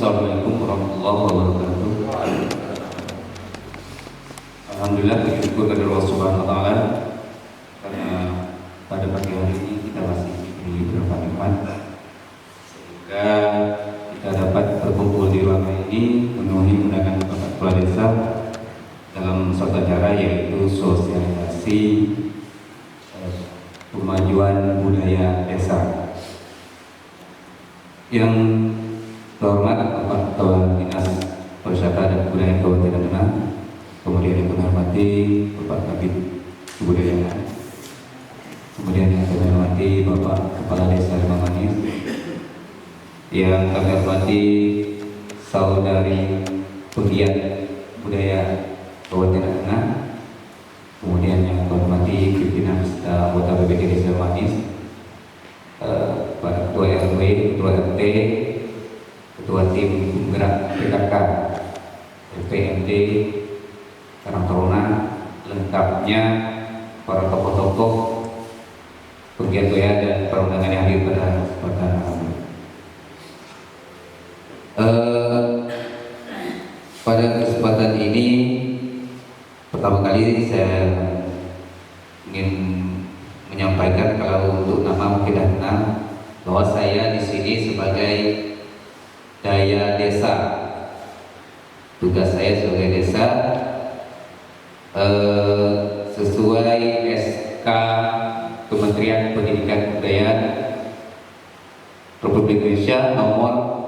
Assalamualaikum warahmatullahi wabarakatuh. Alhamdulillah, bersyukur kepada Allah Subhanahu wa taala karena pada pagi hari ini kita masih diberi beberapa nikmat sehingga kita dapat berkumpul di ruangan ini memenuhi undangan Bapak Kepala Desa dalam suatu acara yaitu sosialisasi pemajuan budaya desa. Yang terhormat Bapak Kepala Dinas Pariwisata dan Kebudayaan Kabupaten Natuna, kemudian yang kami hormati Bapak Kabid Kebudayaan, kemudian yang kami hormati Bapak Kepala Desa Limang Manis, yang kami hormati saudari pegiat budaya Kabupaten Natuna, kemudian yang kami hormati pimpinan serta anggota BPD Desa Manis, Pak Ketua RW, Ketua RT, Ketua Tim Penggerak PKK, LPMD, Karang Taruna, lengkapnya para tokoh-tokoh pegiat budaya dan para undangan yang hadir pada kesempatan pada kesempatan ini pertama kali saya ingin menyampaikan kalau untuk nama mungkin dah kenal bahwa saya di sini sebagai daya desa. Tugas saya sebagai desa sesuai SK Kementerian Pendidikan Kebudayaan Republik Indonesia nomor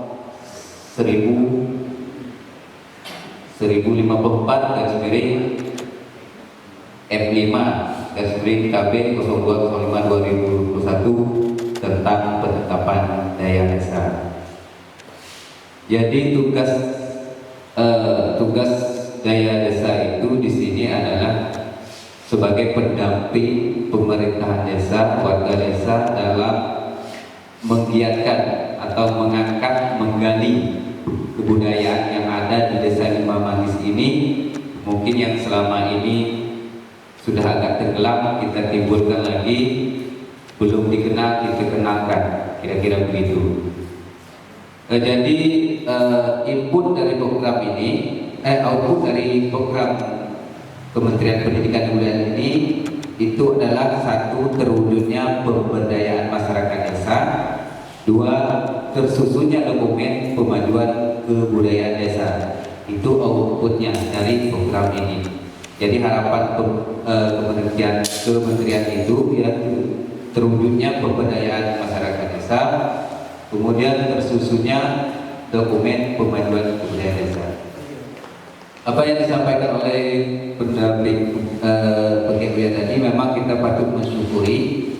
1054 garis miring F5 garis miring KB 0205/2021 tentang penetapan daya desa. Jadi tugas daya desa itu di sini adalah sebagai pendamping pemerintahan desa, warga desa dalam menggiatkan atau mengangkat, menggali kebudayaan yang ada di Desa Limang Manis ini. Mungkin yang selama ini sudah agak tenggelam, kita timbulkan lagi, belum dikenal, kita kenalkan, kira-kira begitu. Jadi input dari program ini, output dari program Kementerian Pendidikan dan Kebudayaan ini itu adalah satu, terwujudnya pemberdayaan masyarakat desa, dua, tersusunnya dokumen pemajuan kebudayaan desa. Itu outputnya dari program ini. Jadi harapan kementerian itu ya terwujudnya pemberdayaan masyarakat desa, kemudian tersusunnya dokumen pemajuan kebudayaan desa. Apa yang disampaikan oleh pendamping pegiat budaya tadi, memang kita patut mensyukuri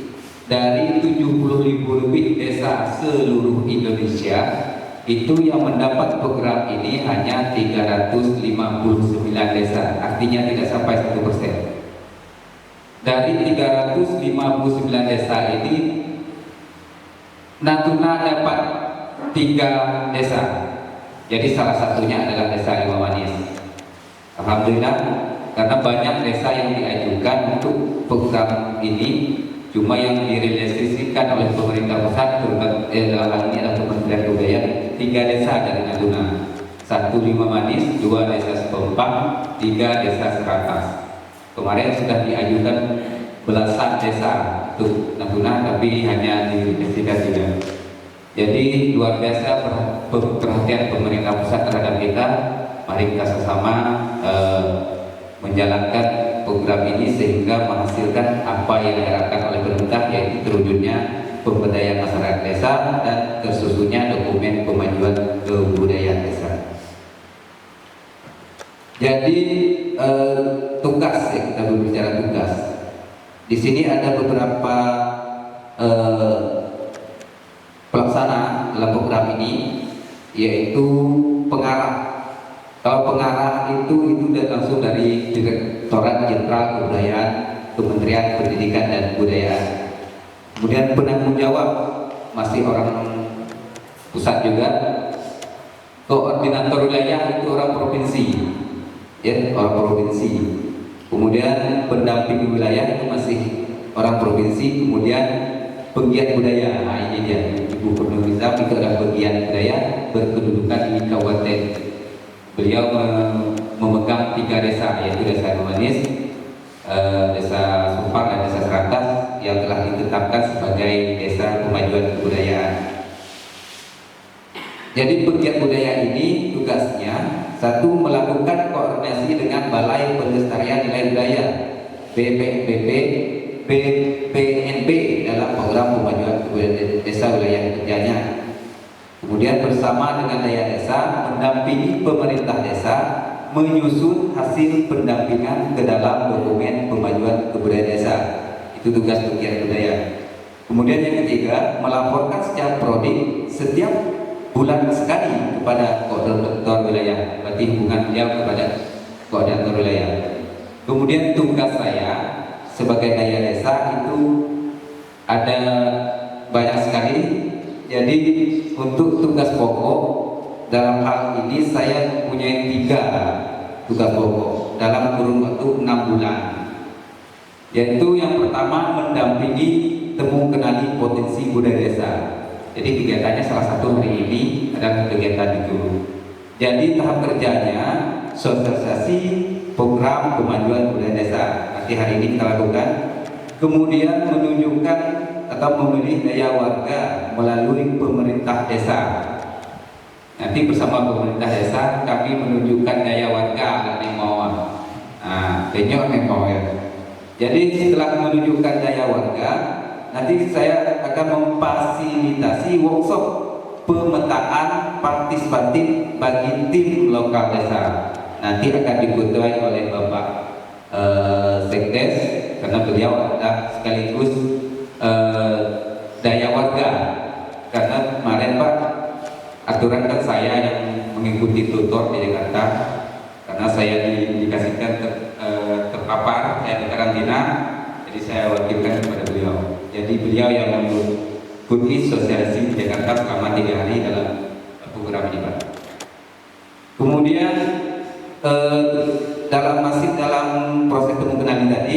dari 70.000 lebih desa seluruh Indonesia itu yang mendapat program ini hanya 359 desa, artinya tidak sampai 1%. Dari 359 desa ini Natuna dapat 3 desa. Jadi salah satunya adalah Desa Limang Manis. Alhamdulillah, karena banyak desa yang diajukan untuk program ini, cuma yang direalisasikan oleh pemerintah pusat dalam hal ini adalah Kementerian Kebudayaan 3 desa dari Natuna, 1 Limang Manis, 2 Desa Sepempak, 3 Desa Seratas. Kemarin sudah diajukan belasan desa untuk Natuna, tapi hanya direalisasikan juga. Jadi luar biasa perhatian pemerintah pusat terhadap kita. Mari kita sama-sama menjalankan program ini sehingga menghasilkan apa yang diharapkan oleh pemerintah, yaitu terwujudnya pemberdayaan masyarakat desa dan tersusunnya dokumen pemajuan kebudayaan desa. Jadi tugas, ya, kita berbicara tugas. Di sini ada beberapa pelaksana dalam program ini, yaitu pengarah. Kalau pengarah itu langsung dari Direktorat Jenderal Kebudayaan Kementerian Pendidikan dan Kebudayaan. Kemudian penanggung jawab masih orang pusat juga. Koordinator wilayah itu orang provinsi, ya, orang provinsi. Kemudian pendamping wilayah itu masih orang provinsi. Kemudian penggiat budaya. Nah, ini dia Ibu Nurhaliza itu adalah penggiat budaya berkedudukan di kabupaten. Beliau memegang 3 desa, yaitu Desa Manis, Desa Sumpang dan Desa Serantas yang telah ditetapkan sebagai desa pemajuan kebudayaan. Jadi penggiat budaya ini tugasnya satu, melakukan koordinasi dengan Balai Pelestarian Nilai Budaya BPNB dalam program pemajuan kebudayaan desa wilayah kerjanya. Kemudian bersama dengan daya desa mendampingi pemerintah desa menyusun hasil pendampingan ke dalam dokumen pemajuan kebudayaan desa. Itu tugas penggiat budaya. Kemudian yang ketiga, melaporkan secara prodik setiap bulan sekali kepada koordinator wilayah, berarti hubungan beliau kepada koordinator wilayah. Kemudian tugas saya sebagai daya desa itu ada banyak sekali. Jadi untuk tugas pokok dalam hal ini saya mempunyai 3 tugas pokok dalam kurun waktu 6 bulan. Yaitu yang pertama, mendampingi temu kenali potensi budaya desa. Jadi kegiatannya salah satu hari ini adalah kegiatan itu. Jadi tahap kerjanya sosialisasi program kemajuan budaya desa. Nanti hari ini kita lakukan. Kemudian menunjukkan atau memilih daya warga melalui pemerintah desa. Nanti bersama pemerintah desa kami menunjukkan daya warga yang mau. Ya. Jadi setelah menunjukkan daya warga, nanti saya akan memfasilitasi workshop pemetaan partisipatif bagi tim lokal desa. Nanti akan diketuai oleh Bapak Sekdes, karena beliau adalah sekaligus daya warga. Karena kemarin Pak, aturan kan saya yang mengikuti tutor di Jakarta, karena saya dikasihkan terpapar, saya di karantina, jadi saya wakilkan kepada beliau. Jadi beliau yang mengikuti sosialisasi di Jakarta selama 3 hari dalam program ini Pak. Kemudian dalam proses temu kenali tadi,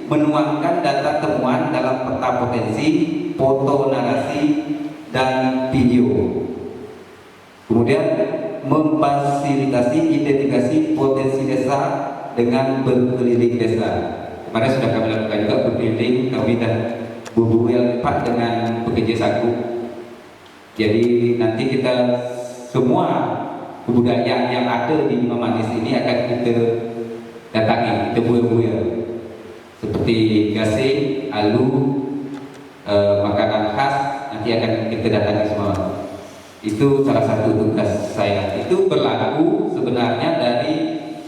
menuangkan data temuan dalam peta potensi, foto narasi, dan video. Kemudian memfasilitasi identifikasi potensi desa dengan berkeliling desa. Kemarin sudah kami lakukan juga berkeliling, kami dan Bu Pak dengan pekerja sagu. Jadi nanti kita semua kebudayaan yang ada di Memanis ini akan kita datangi, kita buaya-buaya. Seperti gasing, alu, makanan khas, nanti akan kita datangi semua. Itu salah satu tugas saya. Itu berlaku sebenarnya dari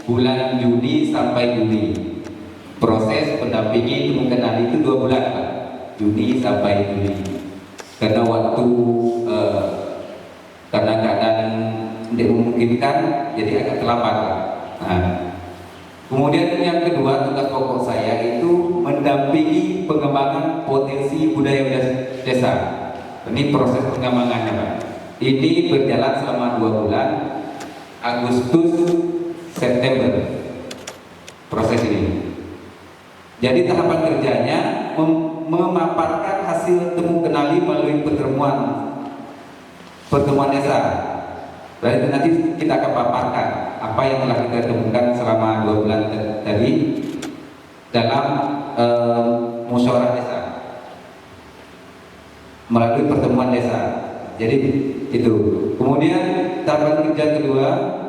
bulan Juni sampai Juli. Proses pendampingi temu kenali itu 2 bulan Pak. Juni sampai Juli. Karena waktu karena keadaan tidak memungkinkan, jadi agak terlambat. Nah, kemudian yang kedua, tugas pokok saya itu mendampingi pengembangan potensi budaya desa. Ini proses pengembangannya Pak. Ini berjalan selama 2 bulan, Agustus September proses ini. Jadi tahapan kerjanya memaparkan hasil temu kenali melalui pertemuan desa. Berarti nanti kita akan paparkan apa yang telah kita temukan selama 2 bulan tadi dalam musyawarah desa melalui pertemuan desa. Jadi itu. Kemudian tahapan kerja kedua,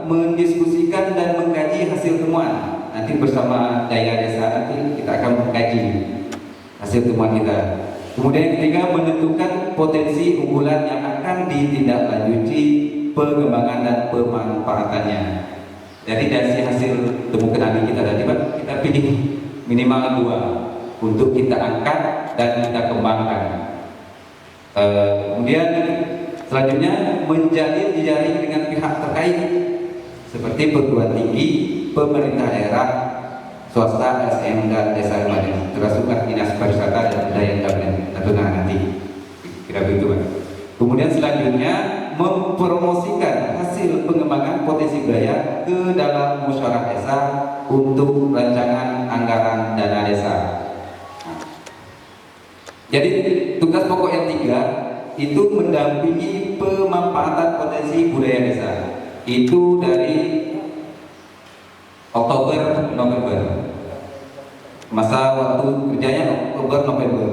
mendiskusikan dan mengkaji hasil temuan. Nanti bersama daya desa nanti kita akan mengkaji hasil temuan kita. Kemudian yang ketiga, menentukan potensi unggulan yang akan ditindaklanjuti pengembangan dan pemanfaatannya. Jadi dari hasil temu kenali kita tadi Pak, kita pilih minimal 2 untuk kita angkat dan kita kembangkan. Kemudian selanjutnya menjalin jejaring dengan pihak terkait seperti perguruan tinggi, pemerintah daerah, swasta, SM dan desa remaja, termasuk dinas pariwisata dan budaya dan Natuna nanti. Kira begitu Pak. Kemudian selanjutnya mempromosikan hasil pengembangan potensi budaya ke dalam musyawarah desa untuk rancangan anggaran dana desa. Jadi tugas pokok yang 3 itu mendampingi pemanfaatan potensi budaya desa. Itu dari Oktober November. Masa waktu kerjanya Oktober November.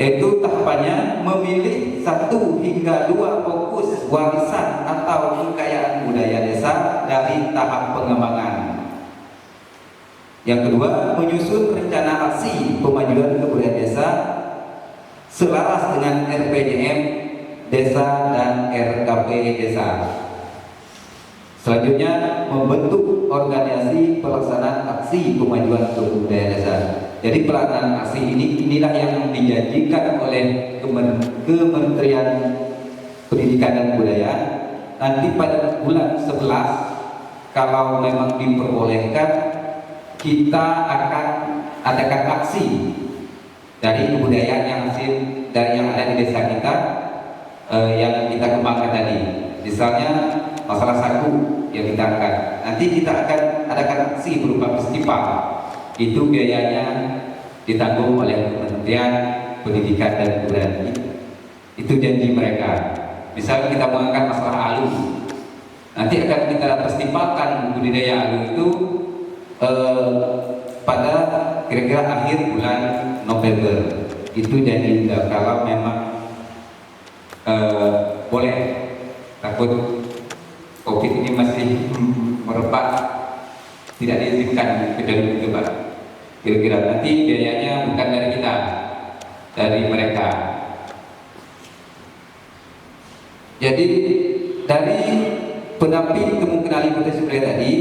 Yaitu tahapannya memilih 1 hingga 2 fokus warisan atau kekayaan budaya desa dari tahap pengembangan. Yang kedua, menyusun rencana aksi pemajuan kebudayaan desa selaras dengan RPJM desa dan RKP desa. Selanjutnya, membentuk organisasi pelaksanaan aksi pemajuan kebudayaan desa. Jadi pelaksanaan aksi inilah yang dijanjikan oleh Kementerian Pendidikan dan Kebudayaan. Nanti pada bulan 11, kalau memang diperbolehkan, kita akan adakan aksi dari kebudayaan yang hasil dari yang ada di desa kita, yang kita kembangkan tadi. Misalnya masalah sagu yang kita angkat. Nanti kita akan adakan aksi berupa festival. Itu biayanya ditanggung oleh Kementerian Pendidikan dan Kebudayaan. Itu janji mereka. Misalnya kita mengangkat masalah alu, nanti akan kita festivalkan budidaya alu itu pada kira-kira akhir bulan November. Itu janji kalau memang boleh. Takut COVID ini masih merebak, tidak diizinkan kecuali itu Pak. Kira-kira nanti biayanya bukan dari kita, dari mereka. Jadi dari pendamping kemungkinan potensi budaya tadi,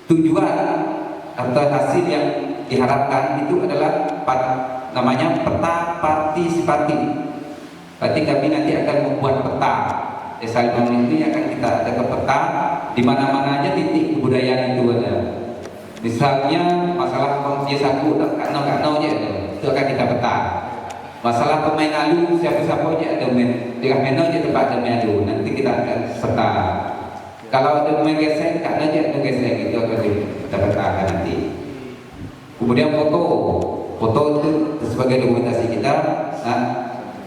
tujuan atau hasil yang diharapkan itu adalah namanya peta partisipatif. Berarti kami nanti akan membuat peta desa Limangan ini, akan kita adakan peta di mana-mana aja titik kebudayaan itu ada. Misalnya masalah kongsi sagu, kano aja itu akan kita peta. Masalah pemain alu siapa-siapa aja ada main, dengan meno aja tempat ada main alu, nanti kita akan peta. Kalau ada pemain gesek, kano aja ada gesek, itu akan kita petakan nanti. Kemudian foto itu sebagai dokumentasi kita,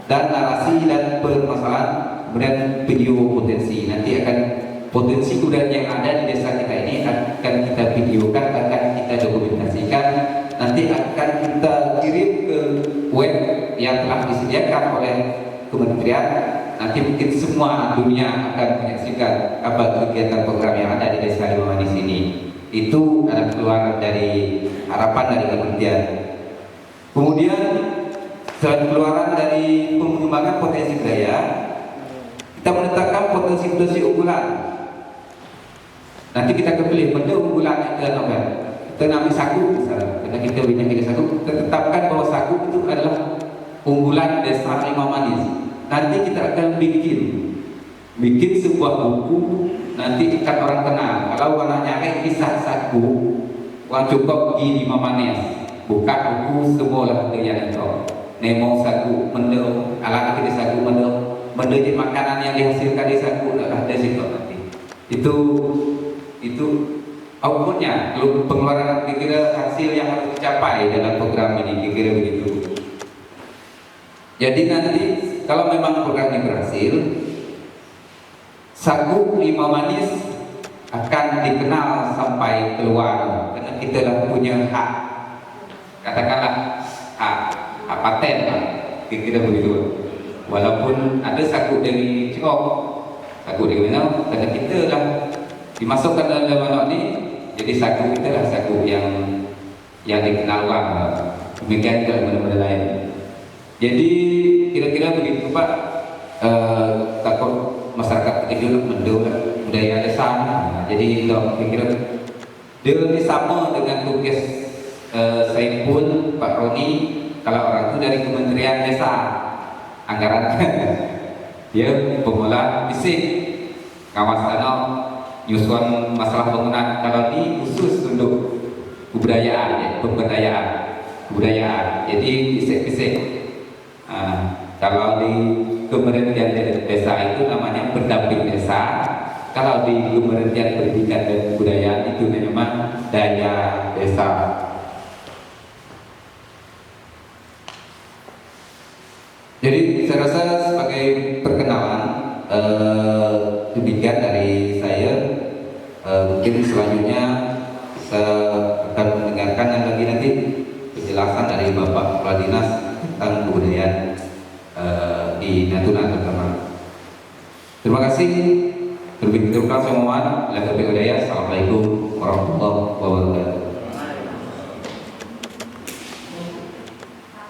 dan narasi dan permasalahan. Kemudian video potensi, nanti akan potensi kebudayaan yang ada di desa kita ini akan kita videokan, akan kita dokumentasikan, nanti akan kita kirim ke web yang telah disediakan oleh kementerian. Nanti mungkin semua dunia akan menyaksikan apa kegiatan program yang ada di desa Limangan di sini. Itu adalah keluar dari harapan dari kementerian. Kemudian selain keluaran dari pengembangan potensi budaya, kita menetapkan potensi-potensi unggulan. Nanti kita kepilih benda unggulan itu apa? Kita ambil sagu misalnya, karena kita punya tiga sagu, kita tetapkan bahwa sagu itu adalah unggulan desa Limangan. Nanti kita akan bikin sebuah buku, nanti akan orang kenal. Kalau orang nyari kisah sagu, orang cukup pergi di Mamanes, buka buku semua lah yang itu. Nemo sagu, mendung, alat kita sagu mendung. Menjadi makanan yang dihasilkan di sagu adalah dari situ nanti. Itu outputnya, pengeluaran kira-kira hasil yang harus dicapai dalam program ini, kira-kira begitu. Jadi nanti kalau memang program ini berhasil, sagu Limangan akan dikenal sampai keluar, karena kita lah punya hak, katakanlah hak paten, kira-kira begitu. Walaupun ada sagu dari Cekok, sagu dari mana, karena kita lah dimasukkan dalam manok ni, jadi sagu kita lah sagu yang dikenal orang. Demikian juga benda-benda lain. Jadi kira-kira begitu Pak. Takut masyarakat kita mendul budaya desa. Jadi kira-kira dia sama dengan tugas saya pun Pak Roni, kalau orang itu dari Kementerian Desa. Anggaran dia pengelola fisik kawasan nyusun masalah bangunan. Kalau ini khusus untuk kebudayaan, kebudayaan. Jadi fisik. Kalau di Kementerian Desa itu namanya pendamping desa. Kalau di Kementerian Pendidikan dan Kebudayaan itu namanya daya desa. rasa sebagai perkenalan demikian dari saya. Mungkin selanjutnya saya akan mendengarkan yang lagi nanti penjelasan dari Bapak Kepala Dinas tentang kebudayaan di Natuna terutama. Terima kasih. Terlebih dahulu saya mohon. Assalamualaikum.